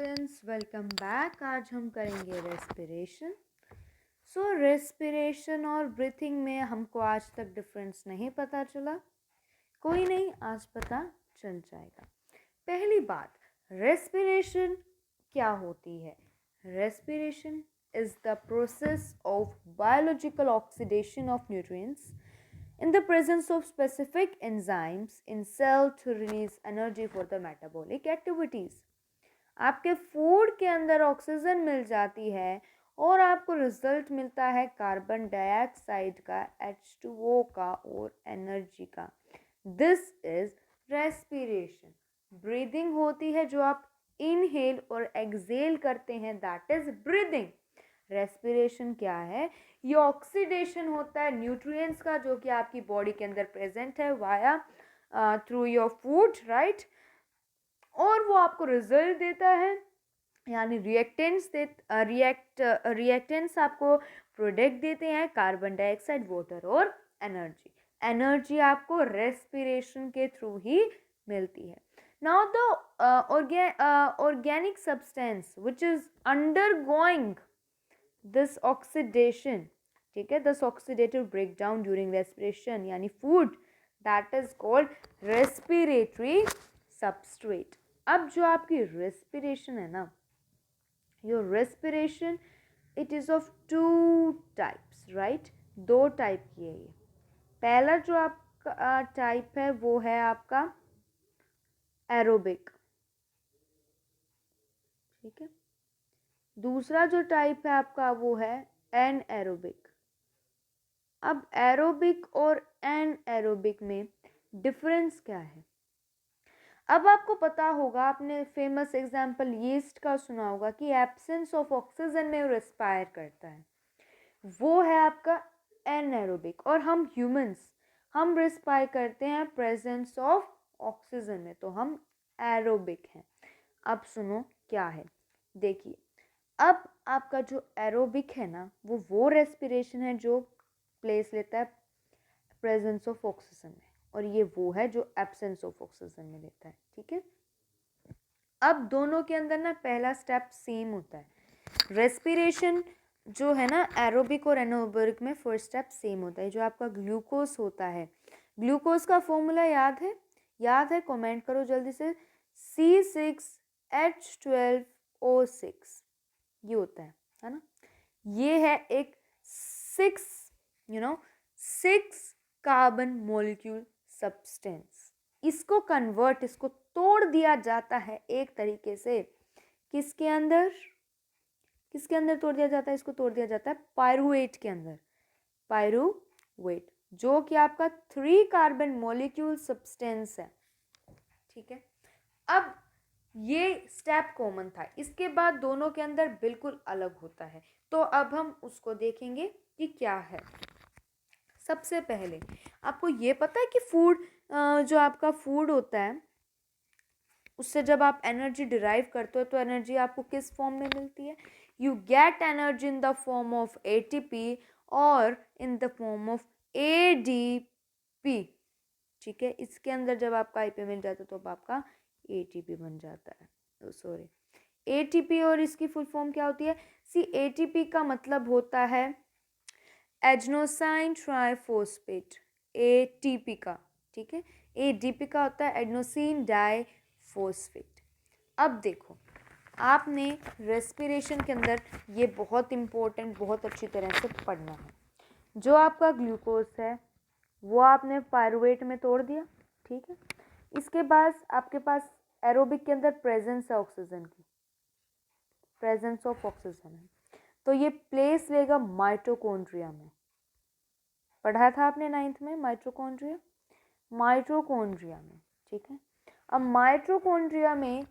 Students, welcome back. आज हम करेंगे रेस्पिरेशन। रेस्पिरेशन और ब्रीथिंग में हमको आज तक डिफरेंस नहीं पता चला। कोई नहीं, आज पता चल जाएगा। पहली बात, रेस्पिरेशन क्या होती है? Respiration is the process of biological oxidation of nutrients in the presence of specific enzymes in cell to release energy for the metabolic activities. आपके फूड के अंदर ऑक्सीजन मिल जाती है और आपको रिजल्ट मिलता है कार्बन डाइऑक्साइड का, H2O का और एनर्जी का। This is respiration. ब्रीदिंग होती है जो आप इनहेल और एक्सेल करते हैं, दैट इज ब्रीदिंग। रेस्पिरेशन क्या है? ये ऑक्सीडेशन होता है न्यूट्रिएंट्स का जो कि आपकी बॉडी के अंदर प्रेजेंट है via through your food, right. और वो आपको रिजल्ट देता है, यानी रिएक्टेंट्स आपको प्रोडक्ट देते हैं, कार्बन डाइऑक्साइड, वाटर और एनर्जी। एनर्जी आपको रेस्पिरेशन के थ्रू ही मिलती है। Now the organic substance which is undergoing this oxidation, ठीक है, this oxidative breakdown during respiration, यानी food, that is called respiratory substrate. अब जो आपकी रेस्पिरेशन है ना, your respiration it is of two types, right. दो टाइप की है ये। पहला जो आपका टाइप है वो है आपका एरोबिक, ठीक है। दूसरा जो टाइप है आपका वो है एनएरोबिक। अब एरोबिक और एनएरोबिक में डिफरेंस क्या है? अब आपको पता होगा, आपने फेमस एग्जांपल यीस्ट का सुना होगा कि एब्सेंस ऑफ ऑक्सीजन में रेस्पायर करता है, वो है आपका एनएरोबिक। और हम ह्यूमंस, हम रेस्पायर करते हैं प्रेजेंस ऑफ ऑक्सीजन में, तो हम एरोबिक हैं। अब सुनो क्या है, देखिए। अब आपका जो एरोबिक है ना, वो रेस्पिरेशन है जो प्लेस लेता है प्रेजेंस ऑफ ऑक्सीजन में, और ये वो है जो एब्सेंस ऑफ ऑक्सीजन में लेता है, ठीक है। अब दोनों के अंदर ना पहला स्टेप सेम होता है। रेस्पिरेशन जो है ना, एरोबिक और एनारोबिक में फर्स्ट स्टेप सेम होता है। जो आपका ग्लूकोज होता है, ग्लूकोज का फॉर्मूला याद है? याद है? कमेंट करो जल्दी से। C6H12O6 ये होता है ना। ये है एक 6 कार्बन मॉलिक्यूल सब्सटेंस। इसको तोड़ दिया जाता है एक तरीके से। किसके अंदर तोड़ दिया जाता है? इसको तोड़ दिया जाता है पायरुवेट के अंदर। पायरुवेट जो कि आपका 3 कार्बन मॉलिक्यूल सब्सटेंस है, ठीक है। अब ये स्टेप कॉमन था, इसके बाद दोनों के अंदर बिल्कुल अलग होता है। तो अब हम उसको देखेंगे कि क्या है। सबसे पहले आपको ये पता है कि फूड, जो आपका फूड होता है, उससे जब आप एनर्जी डिराइव करते हो तो एनर्जी आपको किस फॉर्म में मिलती है? You get energy in the form of ATP और in the form of ADP, ठीक है। इसके अंदर जब आपका ATP मिल जाता है तो अब आपका ATP बन जाता है, सॉरी ATP। और इसकी फुल फॉर्म क्या होती है? ATP का मतलब होता है एडनोसाइन ट्राइफॉस्फेट, ATP का, ठीक है। ADP का होता है एडनोसिन डाइफॉस्फेट। अब देखो, आपने रेस्पिरेशन के अंदर ये बहुत इम्पोर्टेंट, बहुत अच्छी तरह से पढ़ना है। जो आपका ग्लूकोज है वो आपने पायरुवेट में तोड़ दिया, ठीक है। इसके बाद आपके पास एरोबिक के अंदर प्रेजेंस है ऑक्सीजन की, प्रेजेंस ऑफ ऑक्सीजन है, तो ये प्लेस लेगा माइटोकॉन्ड्रिया में। पढ़ा था आपने 9th में माइटोकॉन्ड्रिया में, ठीक है। अब माइटोकॉन्ड्रिया में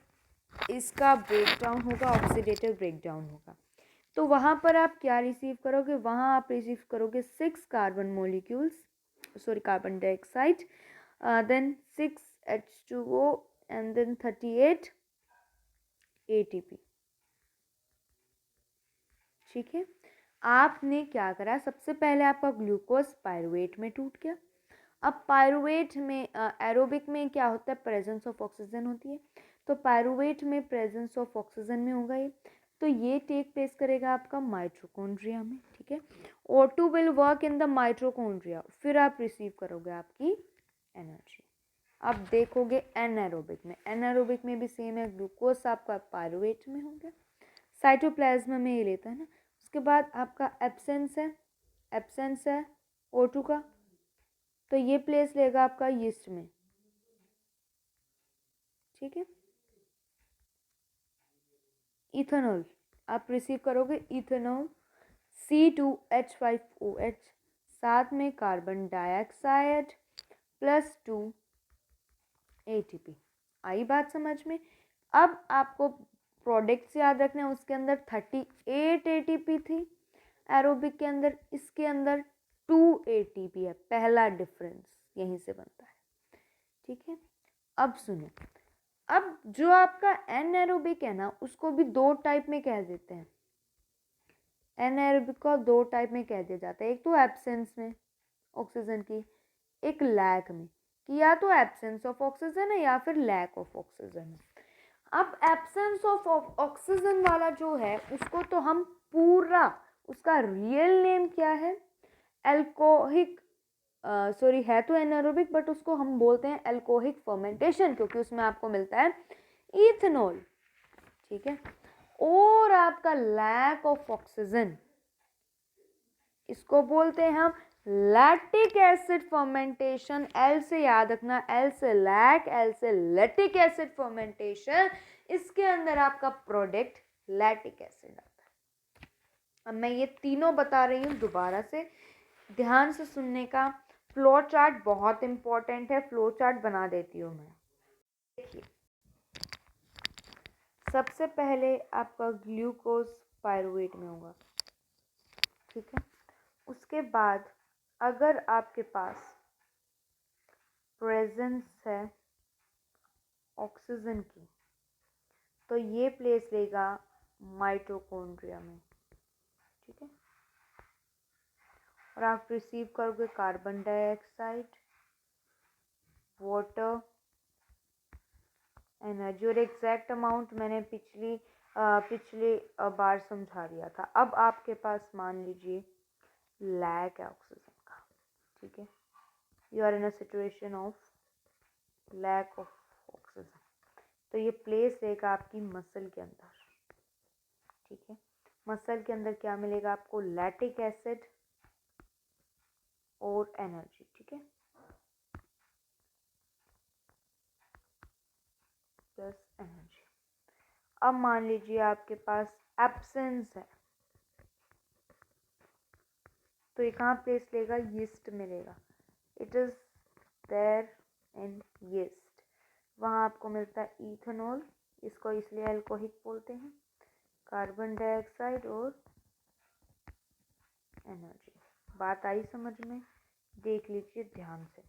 इसका ब्रेकडाउन होगा, ऑक्सीडेटिव ब्रेकडाउन होगा। तो वहाँ पर आप क्या रिसीव करोगे? वहाँ आप रिसीव करोगे 6 carbon molecules, sorry carbon dioxide, then 6H2O and then 38 ATP, ठीक है। आपने क्या करा? सबसे पहले आपका ग्लूकोज पायरुवेट में टूट गया। अब पायरुवेट में एरोबिक में क्या होता है? प्रेजेंस ऑफ ऑक्सीजन होती है, तो पायरुवेट में प्रेजेंस ऑफ ऑक्सीजन में होगा ये, तो ये टेक प्लेस करेगा आपका माइटोकॉन्ड्रिया में, ठीक है। O2 will work in the mitochondria, फिर आप रिसीव करोगे आपकी एनर्जी। अब देखोगे एनारोबिक में भी सेम है, ग्लूकोज आपका पायरुवेट में हो गया, साइटोप्लाज्म में ये लेता है ना। उसके बाद आपका एब्सेंस है O2 का, तो ये प्लेस लेगा आपका यीस्ट में, ठीक है। इथेनॉल आप रिसीव करोगे, इथेनॉल C2H5OH, साथ में कार्बन डाइऑक्साइड +2 ATP। आई बात समझ में। अब आपको प्रोडक्ट्स याद रखना है, उसके अंदर 38 ATP थी एरोबिक के अंदर, इसके अंदर 2 ATP है, पहला डिफरेंस यहीं से बनता है, ठीक है। अब सुनो, अब जो आपका एनएरोबिक है ना, उसको भी दो टाइप में कह देते हैं। एनएरोबिक को दो टाइप में कह दिया जाता है, एक तो एब्सेंस में ऑक्सीजन की, एक लैक में, कि या तो एब्सेंस ऑफ ऑक्सीजन है या फिर लैक ऑफ ऑक्सीजन है। अब एब्सेंस ऑफ ऑक्सीजन वाला जो है उसको तो हम पूरा, उसका रियल नेम क्या है, एल्कोहिक सॉरी है तो एनारोबिक, बट उसको हम बोलते हैं एल्कोहिक फर्मेंटेशन, क्योंकि उसमें आपको मिलता है इथेनॉल, ठीक है। और आपका लैक ऑफ ऑक्सीजन, इसको बोलते हैं हम लैक्टिक एसिड फर्मेंटेशन। एल से याद रखना, एल से लैक, एल से लैक्टिक एसिड फर्मेंटेशन, इसके अंदर आपका प्रोडक्ट लैक्टिक एसिड आता है। अब मैं ये तीनों बता रही हूँ दोबारा से, ध्यान से सुनने का। फ्लो चार्ट बहुत इंपॉर्टेंट है, फ्लो चार्ट बना देती हूँ मैं। देखिए, सबसे पहले आपका ग्लूकोज पायरुवेट में होगा, ठीक है। उसके बाद अगर आपके पास प्रेजेंस है ऑक्सीजन की, तो ये प्लेस लेगा माइटोकॉन्ड्रिया में, ठीक है। और आप रिसीव करोगे कार्बन डाइऑक्साइड, वाटर, एनर्जी। और एग्जैक्ट अमाउंट मैंने पिछले बार समझा दिया था। अब आपके पास मान लीजिए लैक है ऑक्सीजन का, ठीक है, you are in a situation of lack of oxygen, तो ये प्लेस रहेगा आपकी मसल के अंदर, ठीक है। मसल के अंदर क्या मिलेगा आपको, लैक्टिक एसिड और एनर्जी, ठीक है, प्लस एनर्जी। अब मान लीजिए आपके पास एब्सेंस है, तो ये कहाँ प्लेस लेगा, यीस्ट में लेगा। It is there in yeast, वहाँ आपको मिलता है इथेनॉल, इसको इसलिए अल्कोहलिक बोलते हैं, कार्बन डाइऑक्साइड और एनर्जी। बात आई समझ में, देख लीजिए ध्यान से।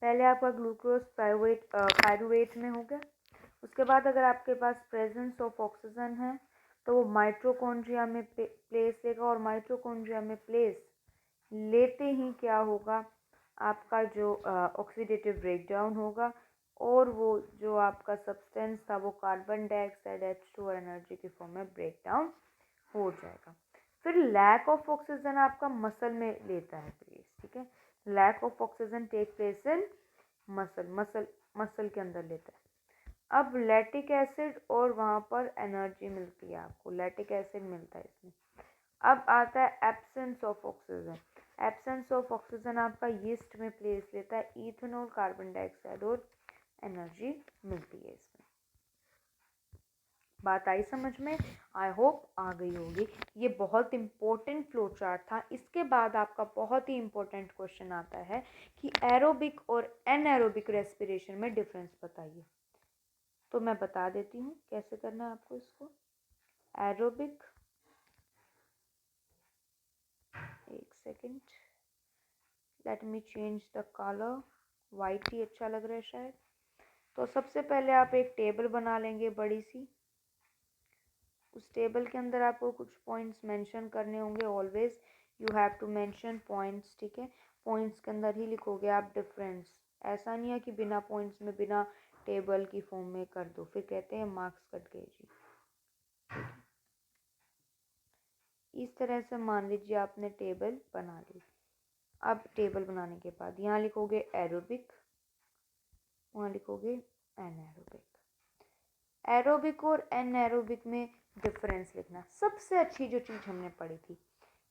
पहले आपका ग्लूकोज पायरुवेट में हो गया। उसके बाद अगर आपके पास प्रेजेंस ऑफ ऑक्सीजन है तो वो माइटोकॉन्ड्रिया में प्लेस लेगा, और माइटोकॉन्ड्रिया में प्लेस लेते ही क्या होगा, आपका जो ऑक्सीडेटिव ब्रेकडाउन होगा, और वो जो आपका सब्सटेंस था वो कार्बन डाइऑक्साइड H2 एनर्जी की फॉर्म में ब्रेकडाउन हो जाएगा। फिर लैक ऑफ ऑक्सीजन आपका मसल में लेता है प्लेस, ठीक है। Lack of oxygen take place in muscle के अंदर लेता है। अब लैक्टिक एसिड और वहाँ पर एनर्जी मिलती है आपको, लैक्टिक एसिड मिलता है इसमें। अब आता है absence of oxygen. Absence of oxygen आपका यीस्ट में प्लेस लेता है, इथेनॉल, कार्बन डाइऑक्साइड और एनर्जी मिलती है इसमें। बात आई समझ में, आई होप आ गई होगी। ये बहुत इंपॉर्टेंट फ्लो चार्ट था। इसके बाद आपका बहुत ही इंपॉर्टेंट क्वेश्चन आता है कि एरोबिक और एनएरोबिक रेस्पिरेशन में डिफरेंस बताइए। तो मैं बता देती हूँ कैसे करना है आपको इसको। एरोबिक, एक second, let me change the colour, white ही अच्छा लग रहा है शायद। तो सबसे पहले आप एक टेबल बना लेंगे बड़ी सी, उस टेबल के अंदर आपको कुछ पॉइंट्स मेंशन करने होंगे। Always you have to mention points, ठीक है। पॉइंट्स के अंदर ही लिखोगे आप डिफरेंस, ऐसा नहीं है कि बिना पॉइंट्स में, बिना टेबल की फॉर्म में कर दो, फिर कहते हैं मार्क्स कट गए जी। इस तरह से मान लीजिए आपने टेबल बना ली। अब टेबल बनाने के बाद यहाँ लिखोगे एरोबिक, वहाँ लिखोगे एनएरोबिक। एरोबिक और एनएरोबिक में डिफरेंस लिखना। सबसे अच्छी जो चीज़ हमने पढ़ी थी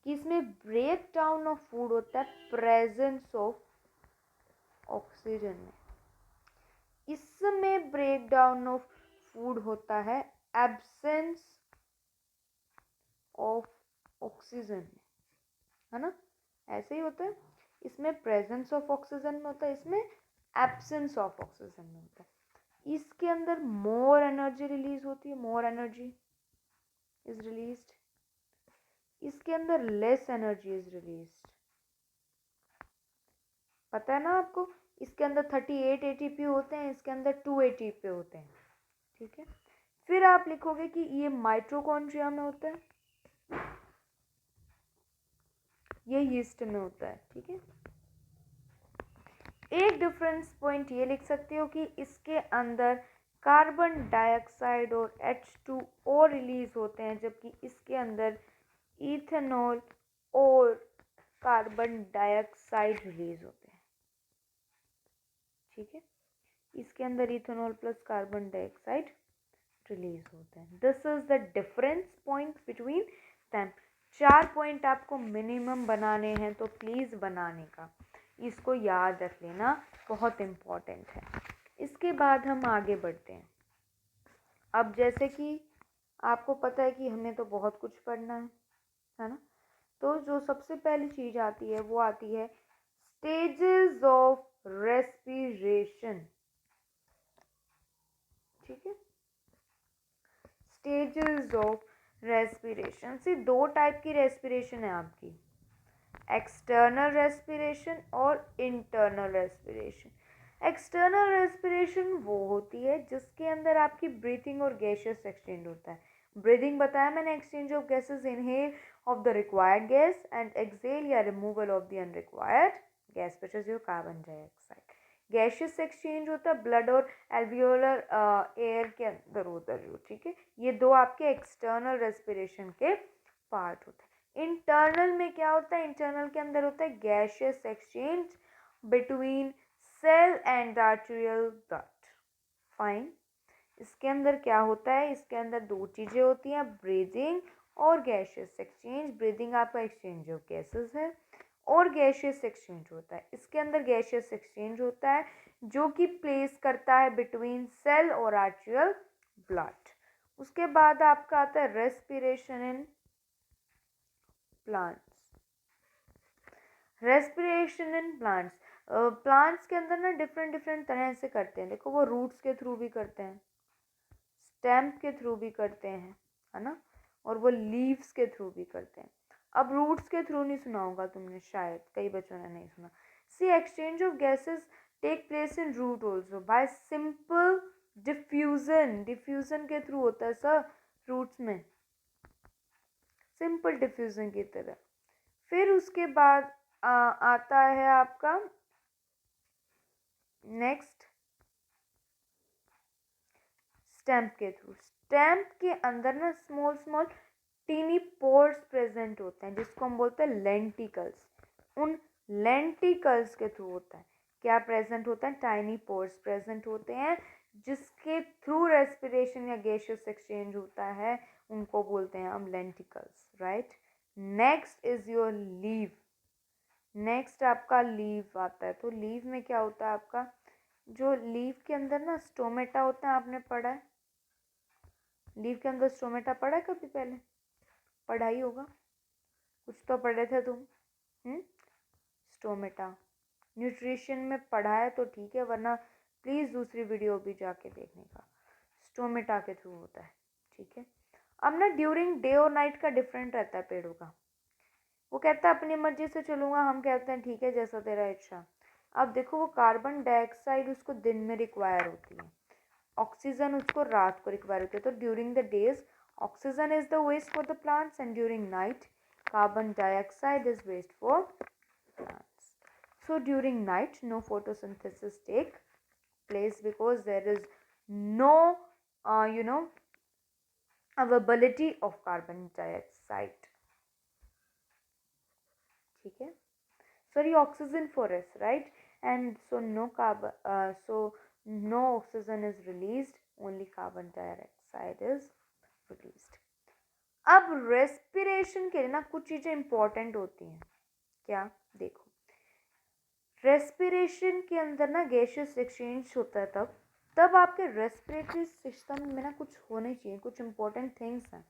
कि इसमें ब्रेक डाउन ऑफ फूड होता है प्रेजेंस ऑफ ऑक्सीजन में, इसमें ब्रेक डाउन ऑफ फूड होता है एब्सेंस ऑफ ऑक्सीजन में, है ना, ऐसे ही होता है। इसमें प्रेजेंस ऑफ ऑक्सीजन में होता है, इसमें एब्सेंस ऑफ ऑक्सीजन में होता है। इसके अंदर मोर एनर्जी रिलीज होती है, मोर एनर्जी इज रिलीज्ड, इसके अंदर लेस एनर्जी इज रिलीज्ड। पता है ना आपको, इसके अंदर 38 एटीपी होते हैं, इसके अंदर 2 एटीपी होते हैं, ठीक है। फिर आप लिखोगे कि ये माइटोकॉन्ड्रिया में होता है, ये यीस्ट में होता है, ठीक है। एक डिफरेंस पॉइंट ये लिख सकते हो कि इसके अंदर कार्बन डाइऑक्साइड और H2O रिलीज होते हैं, जबकि इसके अंदर इथेनॉल और कार्बन डाइऑक्साइड रिलीज होते हैं, ठीक है। इसके अंदर ethanol plus carbon dioxide release होते हैं। This is the difference point between them. 4 point आपको मिनिमम बनाने हैं, तो प्लीज़ बनाने का, इसको याद रख लेना, बहुत इम्पोर्टेंट है। इसके बाद हम आगे बढ़ते हैं। अब जैसे कि आपको पता है कि हमें तो बहुत कुछ पढ़ना है ना, तो जो सबसे पहली चीज़ आती है वो आती है स्टेजेस ऑफ रेस्पिरेशन, ठीक है। स्टेजेस ऑफ रेस्पिरेशन से 2 टाइप की रेस्पिरेशन है आपकी, एक्सटर्नल रेस्पिरेशन और इंटरनल रेस्पिरेशन। एक्सटर्नल रेस्पिरेशन वो होती है जिसके अंदर आपकी ब्रीथिंग और गैसेस एक्सचेंज होता है। ब्रीथिंग बताया मैंने, exchange of gases, inhale of the required gas and exhale या removal of the unrequired gas which is your carbon dioxide. Gases exchange होता है ब्लड और एल्वियोलर एयर के अंदर होता है, ठीक है। ये 2 आपके एक्सटर्नल रेस्पिरेशन के पार्ट होते हैं। इंटरनल में क्या होता है, इंटरनल के अंदर होता है gases exchange between cell and arterial duct. Fine. इसके अंदर क्या होता है, इसके अंदर 2 चीज़ें होती हैं, ब्रीदिंग और गैसेस एक्सचेंज। ब्रीदिंग आपका एक्सचेंज ऑफ गैसेस है और गैसेस एक्सचेंज होता है। इसके अंदर गैसेस एक्सचेंज होता है जो कि प्लेस करता है बिटवीन सेल और आर्टेरियल ब्लड। उसके बाद आपका आता है respiration in plants. Respiration in plants, plants के अंदर ना डिफरेंट तरह से करते हैं। देखो, वो रूट्स के थ्रू भी करते हैं, स्टेम के थ्रू भी करते हैं, है ना, और वो लीव्स के थ्रू भी करते हैं। अब रूट्स के थ्रू नहीं सुना होगा तुमने, शायद कई बच्चों ने नहीं सुना। See exchange of gases take place in root also by simple diffusion. Diffusion के थ्रू होता है सर रूट्स में, सिंपल डिफ्यूजन की तरह। फिर उसके बाद आता है आपका नेक्स्ट स्टेम के थ्रू। स्टेम के अंदर ना स्मॉल टीनी पोर्स प्रेजेंट होते हैं जिसको हम बोलते हैं लेंटिकल्स। उन लेंटिकल्स के थ्रू होता है, क्या प्रेजेंट होता है, टाइनी पोर्स प्रेजेंट होते हैं जिसके थ्रू रेस्पिरेशन या गैसेस एक्सचेंज होता है, उनको बोलते हैं हम lenticels, right. Next is your leave. Next आपका लीव आता है। तो लीव में क्या होता है आपका, जो लीव के अंदर ना स्टोमेटा होता है, आपने पढ़ा है लीव के अंदर स्टोमेटा, पढ़ा है कभी, पहले पढ़ा ही होगा, कुछ तो पढ़े थे तुम। स्टोमेटा न्यूट्रिशन में पढ़ा है तो ठीक है, वरना प्लीज़ दूसरी वीडियो भी जाके देखने का। स्टोमेटा के थ्रू होता है, ठीक है। अब ना ड्यूरिंग डे और नाइट का डिफरेंट रहता है पेड़ों का। वो कहता है अपनी मर्जी से चलूँगा, हम कहते हैं ठीक है जैसा तेरा इच्छा। अब देखो, वो कार्बन डाइऑक्साइड उसको दिन में रिक्वायर होती है, ऑक्सीजन उसको रात को रिक्वायर होती है। तो during the days oxygen is the waste for the plants and during night carbon dioxide is waste for plants. So during night no photosynthesis take place because there is no availability of carbon dioxide. ठीक है, sorry, oxygen for us, right? And so no oxygen is released, only carbon dioxide is released. अब respiration के लिए ना कुछ चीजें important होती हैं। क्या? देखो, रेस्पिरेशन के अंदर ना गैसेस एक्सचेंज होता है तब आपके रेस्पिरेटरी सिस्टम में ना कुछ होने चाहिए, कुछ इंपॉर्टेंट थिंग्स हैं।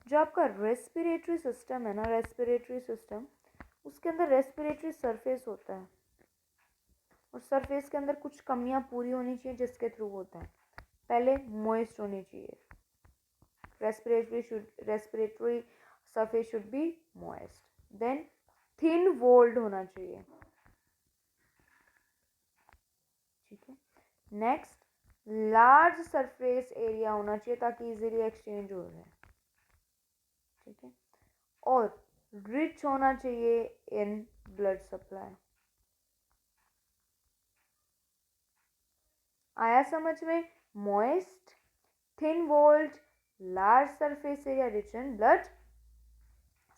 जो आपका रेस्पिरेटरी सिस्टम है ना, रेस्पिरेटरी सिस्टम, उसके अंदर रेस्पिरेटरी सरफेस होता है और सरफेस के अंदर कुछ कमियां पूरी होनी चाहिए जिसके थ्रू होता है। पहले मॉइस्ट होनी चाहिए, respiratory surface should be moist. Then thin walled होना चाहिए, ठीक है। नेक्स्ट, लार्ज सरफेस एरिया होना चाहिए ताकि इजीली एक्सचेंज हो जाए, ठीक है। और रिच होना चाहिए इन ब्लड सप्लाई। आया समझ में? Moist, thin walled, large surface area, rich in blood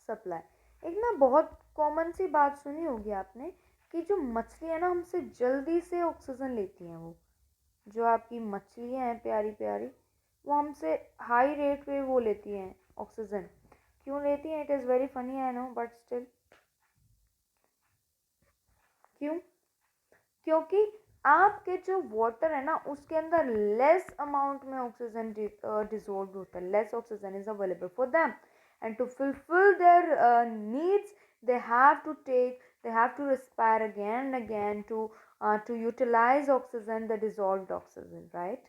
supply. एक ना बहुत कॉमन सी बात सुनी होगी आपने कि जो मछली है ना हमसे जल्दी से ऑक्सीजन लेती हैं, वो जो आपकी मछलियाँ हैं प्यारी प्यारी, वो हमसे हाई रेट पे वो लेती हैं ऑक्सीजन। क्यों लेती हैं? It is very funny I know, but still क्यों? क्योंकि आपके जो वाटर है ना उसके अंदर लेस अमाउंट में ऑक्सीजन डिसॉल्व होता है, less oxygen is available for them, and to fulfill their needs they have to respire again and again to utilize oxygen, the dissolved oxygen, right?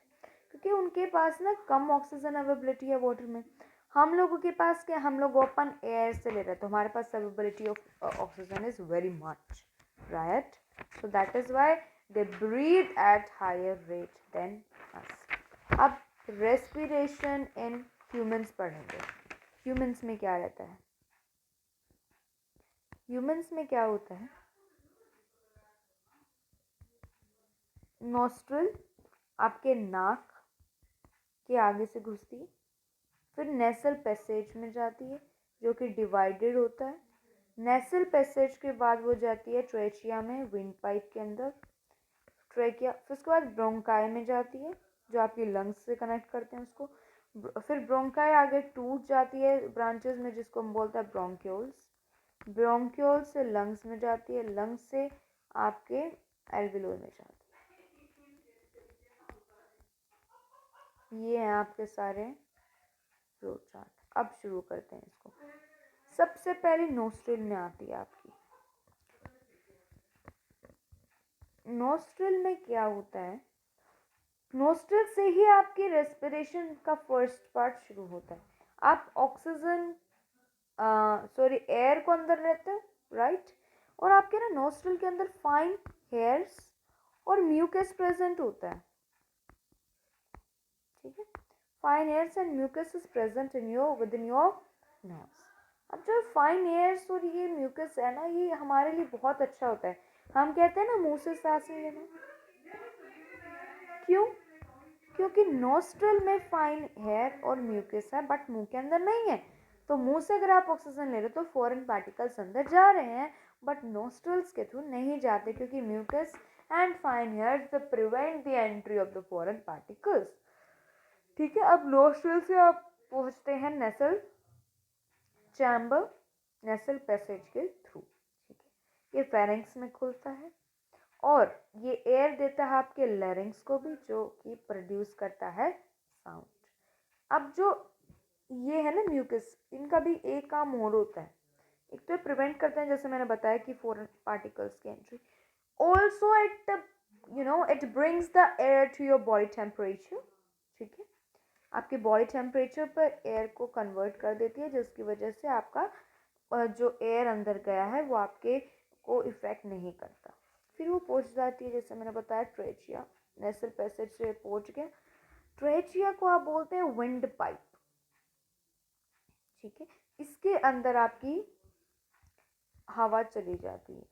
क्योंकि उनके पास ना कम ऑक्सीजन अवेलेबिलिटी है water में। हम लोगों के पास क्या, हम लोग ओपन एयर से ले रहे हैं तो हमारे पास availability of oxygen is very much, right? So that is why they breathe at higher rate than us. अब respiration in humans पढ़ेंगे। humans में क्या रहता है? humans में क्या होता है? nostril आपके नाक के आगे से घुसती है, फिर नेसल पैसेज में जाती है जो कि डिवाइडेड होता है। नेसल पैसेज के बाद वो जाती है ट्रेचिया में, विंड पाइप के अंदर, ट्रेकिया, फिर उसके बाद ब्रोंकाई में जाती है जो आपकी लंग्स से कनेक्ट करते हैं उसको। फिर ब्रोंकाई आगे टूट जाती है ब्रांचेस में जिसको हम बोलते हैं ब्रोंक्यूल्स। ब्रोंक्यूल्स से लंग्स में जाती है, लंग्स से आपके एल्वियोल में जाती है। ये हैं आपके सारे फ्लो चार्ट। अब शुरू करते हैं इसको। सबसे पहले नोस्ट्रिल में आती है आपकी। नोस्ट्रिल में क्या होता है? नोस्ट्रिल से ही आपकी रेस्पिरेशन का फर्स्ट पार्ट शुरू होता है। आप ऑक्सीजन एयर को अंदर लेते हो, राइट? और आपके ना नोस्ट्रिल के अंदर फाइन हेयर्स और म्यूकस प्रेजेंट होता है, ठीक है। Fine hairs and mucus is present within your nose. अब जो फाइन हेयर्स और ये म्यूकस है ना, ये हमारे लिए बहुत अच्छा होता है। हम कहते हैं ना मुंह से सांस नहीं लेना, क्यों? क्योंकि नोस्ट्रल में फाइन हेयर और म्यूकस है बट मुंह के अंदर नहीं है। तो मुंह से अगर आप ऑक्सीजन ले रहे हो तो फॉरेन पार्टिकल्स अंदर जा रहे हैं, बट नोस्ट्रल्स के थ्रू नहीं जाते क्योंकि mucus and fine hairs prevent the entry of the foreign particles, ठीक है। अब नोस्ट्रल से आप पहुंचते हैं नेसल चैम्बर, नेसल पैसेज के थ्रू, ठीक है। ये फेरिंग्स में खुलता है और ये एयर देता है आपके लैरिंग्स को भी, जो कि प्रोड्यूस करता है साउंड। अब जो ये है ना म्यूकस, इनका भी एक काम और होता है। एक तो प्रिवेंट करते हैं जैसे मैंने बताया कि फॉरेन पार्टिकल्स की entry. Also it brings the air to your body temperature, ठीक है। आपके बॉडी टेम्परेचर पर एयर को कन्वर्ट कर देती है, जिसकी वजह से आपका जो एयर अंदर गया है वो आपके को इफेक्ट नहीं करता। फिर वो पहुंच जाती है जैसे मैंने बताया ट्रेचिया, नेसल पैसेज से पहुंच गया। ट्रेचिया को आप बोलते हैं विंड पाइप, ठीक है। इसके अंदर आपकी हवा चली जाती है,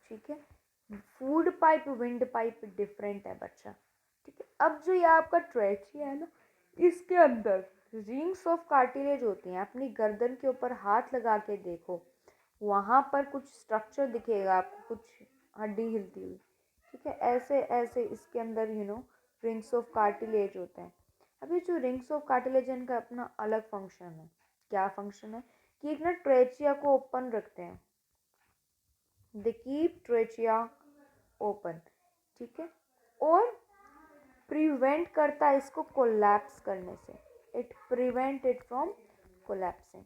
ठीक है। Food pipe wind pipe different है बच्चा। ठीक है। अब जो ये आपका ट्रेचिया है ना, इसके अंदर रिंग्स ऑफ कार्टिलेज होती हैं। अपनी गर्दन के ऊपर हाथ लगा के देखो, वहाँ पर कुछ स्ट्रक्चर दिखेगा आपको, कुछ हड्डी हिलती हुई, ठीक है। ऐसे ऐसे इसके अंदर रिंग्स ऑफ कार्टिलेज होते हैं। अभी जो रिंग्स ऑफ कार्टिलेज, इनका अपना अलग फंक्शन है। क्या फंक्शन है कि एक ना ट्रेचिया को ओपन रखते हैं, दे कीप ट्रेचिया ओपन, ठीक है, और प्रिवेंट करता है इसको कोलैप्स करने से। It prevent it from collapsing.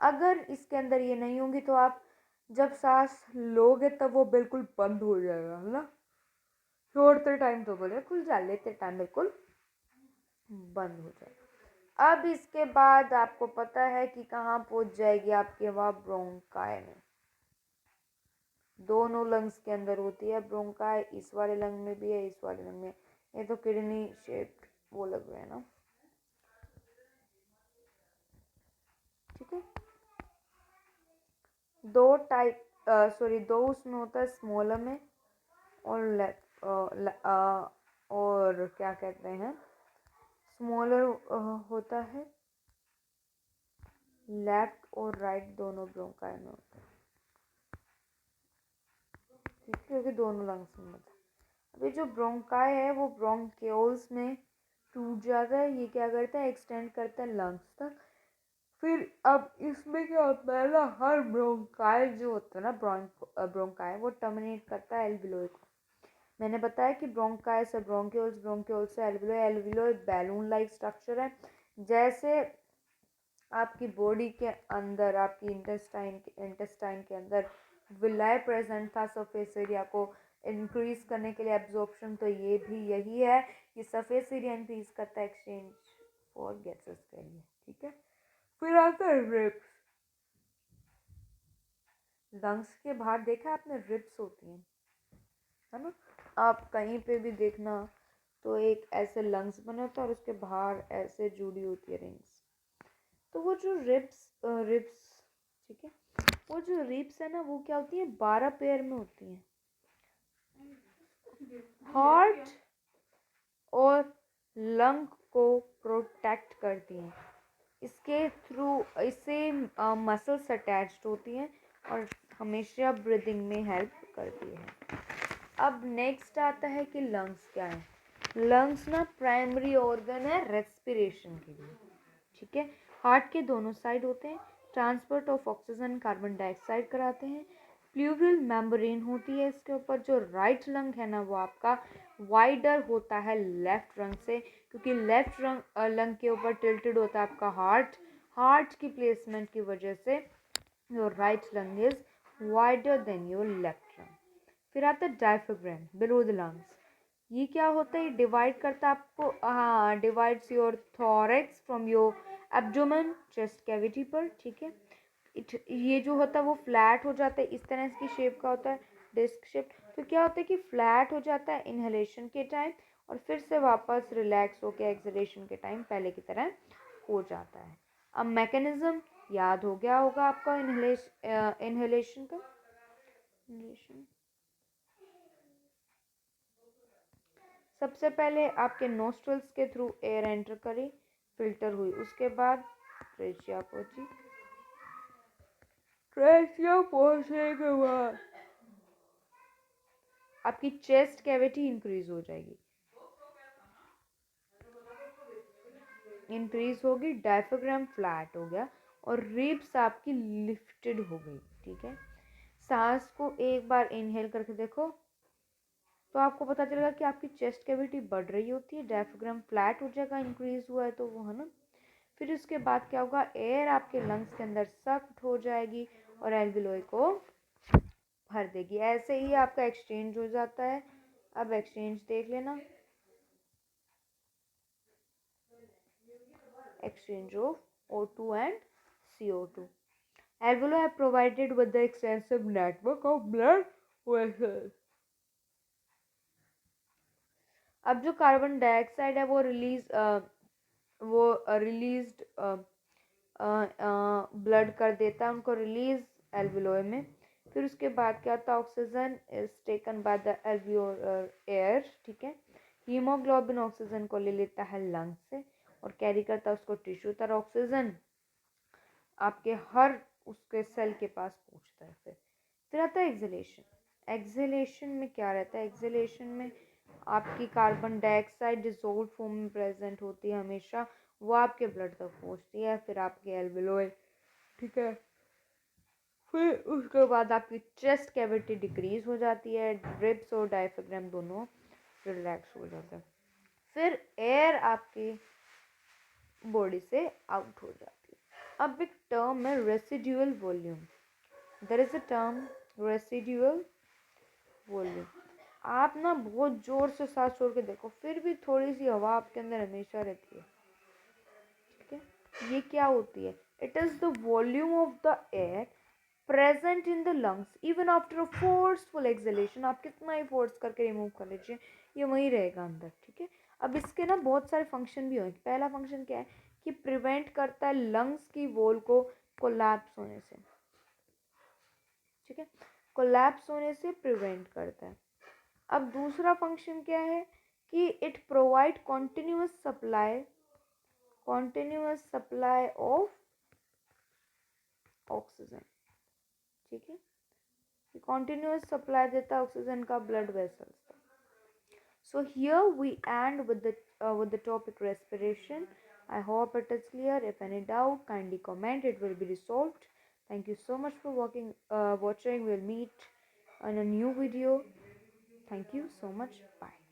अगर इसके अंदर ये नहीं होंगी तो आप जब सांस लोगे तब वो बिल्कुल बंद हो जाएगा, है ना। छोड़ते टाइम तो बोले खुल जा, लेते टाइम बिल्कुल बंद हो जाएगा। अब इसके बाद आपको पता है कि कहाँ पहुंच जाएगी आपकी हवा, ब्रोंकाई में। दोनों लंग्स के अंदर होती है ब्रोंकाई, इस वाले लंग में भी है, इस वाले लंग में। ये तो किडनी शेप्ड वो लग रहा है ना, ठीक है। दो टाइप, सॉरी, दो उसमें होता है, स्मॉलर में और और क्या कहते हैं, स्मॉलर होता है लेफ्ट और राइट, दोनों ब्रोंकाई में होता है, ठीक है, क्योंकि दोनों लंग्स में होता है। अभी जो ब्रोंकाई है वो ब्रोंक्यूल्स में टूट जाता है। ये क्या करता है, एक्सटेंड करता है लंग्स तक। फिर अब इसमें क्या होता है ना, हर ब्रोंकाई जो होता है ना, ब्रोंकाई वो टर्मिनेट करता है एल्वियोलाई को। मैंने बताया कि ब्रोंकाई से ब्रोंक्यूल्स, ब्रोंक्यूल्स से alveoli. Alveoli balloon like structure है। जैसे आपकी बॉडी के अंदर, आपकी इंटेस्टाइन के अंदर विलाय प्रेजेंट था सरफेस एरिया को इंक्रीज करने के लिए, एब्जॉर्प्शन, तो ये भी यही है कि सरफेस एरिया इंक्रीज करता है एक्सचेंज फॉर गैसेस के लिए, ठीक है। फिर आता है रिब्स। लंग्स के बाहर देखा है आपने, रिब्स होती हैं, है ना। आप कहीं पे भी देखना तो एक ऐसे लंग्स बने होते हैं और उसके बाहर ऐसे जुड़ी होती है रिंग्स। तो वो जो रिब्स, ठीक है, वो जो रिब्स है ना, वो क्या होती है, 12 पेयर में होती हैं। हार्ट और लंग को प्रोटेक्ट करती हैं। इसके थ्रू, इससे मसल्स अटैच्ड होती हैं और हमेशा ब्रीदिंग में हेल्प करती है। अब नेक्स्ट आता है कि लंग्स क्या है। लंग्स ना प्राइमरी ऑर्गन है रेस्पिरेशन के लिए, ठीक है। हार्ट के दोनों साइड होते हैं, transport of oxygen carbon dioxide कराते हैं। प्लूरल मेम्ब्रेन होती है इसके ऊपर। जो राइट लंग है ना, वो आपका वाइडर होता है लेफ्ट लंग से, क्योंकि लेफ्ट लंग के ऊपर टिल्टेड होता है आपका हार्ट। हार्ट की प्लेसमेंट की वजह से your right lung is wider than your left lung. फिर आता है डायफ्राम बिलो द लंग्स। ये क्या होता है, डिवाइड करता है आपको, हाँ, divides your thorax from your abdomen, chest cavity पर, ठीक है। ये जो होता है वो फ्लैट हो जाता है, इस तरह की शेप का होता है, डिस्क शेप। तो क्या होता है कि फ्लैट हो जाता है इनहेलेशन के टाइम और फिर से वापस रिलैक्स होकर एक्सहेलेशन के टाइम पहले की तरह हो जाता है। अब मैकेनिज्म याद हो गया होगा आपका इनहेलेशन का। इनहेलेशन सबसे पहले आपके नोस्ट्रल्स के थ्रू एयर एंटर करी, फिल्टर हुई, उसके बाद ट्रेचिया पहुंची। ट्रेचिया पहुंचने के बाद आपकी चेस्ट कैविटी इंक्रीज हो जाएगी, इंक्रीज होगी, डायफ्राम फ्लैट हो गया और रिब्स आपकी लिफ्टेड हो गई, ठीक है। सांस को एक बार इनहेल करके देखो तो आपको पता चलेगा कि आपकी चेस्ट कैविटी बढ़ रही होती है, डायफ्राम फ्लैट हो जाएगा, इंक्रीज हुआ है तो वो, है ना। फिर उसके बाद क्या होगा, एयर आपके लंग्स के अंदर सख्त हो जाएगी और एल्वियोलाई को भर देगी। ऐसे ही आपका एक्सचेंज हो जाता है। अब एक्सचेंज देख लेना, exchange of O2 and CO2. Alveoli are provided with the extensive network of blood vessels. अब जो कार्बन डाइऑक्साइड है वो रिलीज्ड ब्लड कर देता है, उनको रिलीज एल्वियोलाई में। फिर उसके बाद क्या होता है, oxygen is taken by the alveolar air, ठीक है। हीमोग्लोबिन ऑक्सीजन को ले लेता है लंग से और कैरी करता है उसको टिश्यू तक, ऑक्सीजन आपके हर उसके सेल के पास पहुंचता है। फिर आता है एक्सहेलेशन। एक्सहेलेशन में क्या रहता है? एक्सहेलेशन में आपकी कार्बन डाइऑक्साइड डिसॉल्व फॉर्म में प्रेजेंट होती है हमेशा, वो आपके ब्लड तक पहुंचती है, फिर आपके एल्वियोलाई, ठीक है। फिर उसके बाद आपकी चेस्ट कैविटी डिक्रीज हो जाती है, रिब्स और डायफ्राम दोनों रिलैक्स हो जाते हैं, फिर एयर आपकी बॉडी से आउट हो जाती है। अब एक टर्म है residual volume. There is a term residual volume. आप ना बहुत जोर से सांस छोड़ के देखो, फिर भी थोड़ी सी हवा आपके अंदर हमेशा रहती है, ठीक है। ये क्या होती है? It is the volume of the air present in the lungs even after a forceful exhalation. आप कितना ही फोर्स करके रिमूव कर लीजिए, ये वहीं रहेगा अंदर, ठीक है। अब इसके ना बहुत सारे फंक्शन भी होंगे। पहला फंक्शन क्या है कि प्रिवेंट करता है लंग्स की वॉल को कोलैप्स होने से, ठीक है, कोलैप्स होने से प्रिवेंट करता है। अब दूसरा फंक्शन क्या है कि it provide continuous supply of oxygen, ठीक है, कॉन्टिन्यूअस सप्लाई देता है ऑक्सीजन का ब्लड वेसल्स तक। So here we end with the topic respiration. I hope it is clear. If any doubt, kindly comment. It will be resolved. Thank you so much for watching. We'll meet on a new video. Thank you so much. Bye.